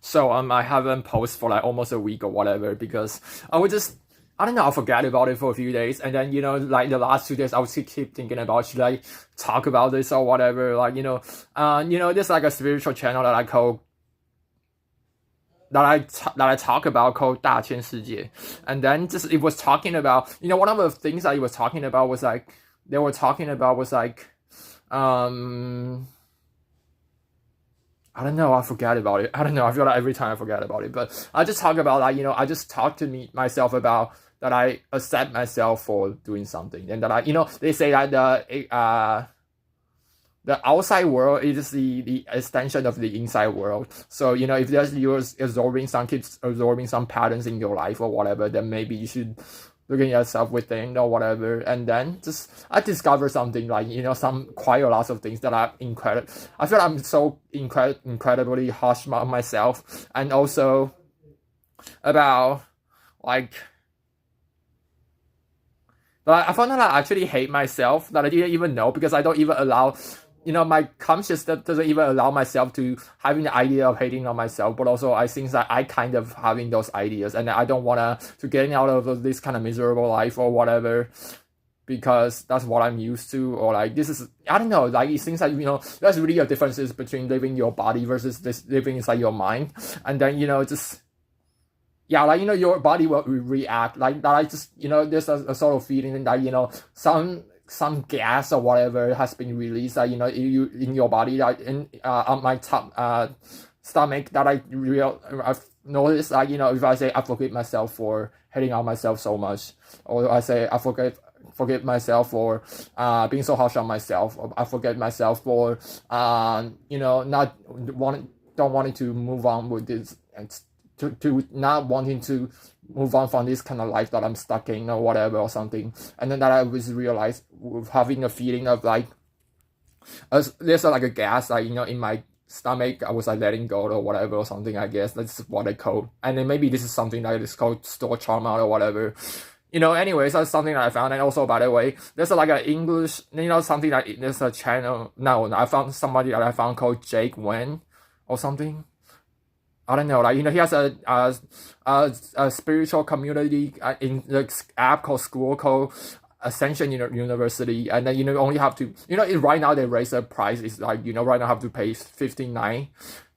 So I haven't posted for like almost a week or whatever because I would just I don't know, I forgot about it for a few days, and then like the last 2 days I would keep thinking about should I talk about this or whatever, like there's like a spiritual channel that I call that I talk about called 大千世界, and then just it was talking about one of the things that it was talking about was like they were talking about was like I don't know. I forget about it. I don't know. I feel like every time I forget about it. But I just talk about like, I just talk to myself about that I accept myself for doing something. And that they say that the outside world is the extension of the inside world. So, if you're keeps absorbing some patterns in your life or whatever, then maybe you should look at yourself within or whatever, and then I discover something like some quite a lot of things that are incredible. I feel I'm so incredibly harsh on myself, and also about like I found that I actually hate myself that I didn't even know because I don't even allow. My consciousness doesn't even allow myself to having the idea of hating on myself, but also I think that I kind of having those ideas, and I don't want to getting out of this kind of miserable life or whatever, because that's what I'm used to, or like this is, I don't know, like it seems like, there's really a differences between living your body versus this living inside your mind, and then, just, yeah, like, your body will react, like that I just, there's a sort of feeling that, some gas or whatever has been released, that you in your body, that on my top stomach, that I've noticed, like if I say I forgive myself for hating on myself so much, or I say I forgive myself for being so harsh on myself, or I forgive myself for not wanting to move on with this, and to not wanting to move on from this kind of life that I'm stuck in or whatever or something. And then that I was realized with having a feeling of like there's like a gas, like in my stomach, I was like letting go or whatever or something, I guess that's what I call. And then maybe this is something that is called store trauma or whatever. Anyways, that's something that I found. And also, by the way, there's like an English, something that there's a channel. No, I found somebody that I found called Jake Wen or something. I don't know, like, he has a spiritual community in the app called school called Ascension University, and then only have to right now they raise the price, is like right now have to pay $59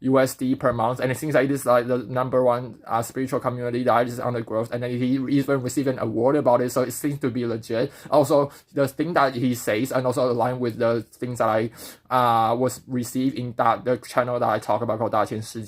USD per month, and it seems like this is like the number one spiritual community that is on the growth, and then he even received an award about it, so it seems to be legit. Also, the thing that he says and also aligned with the things that I was received in the channel that I talk about called 大千世界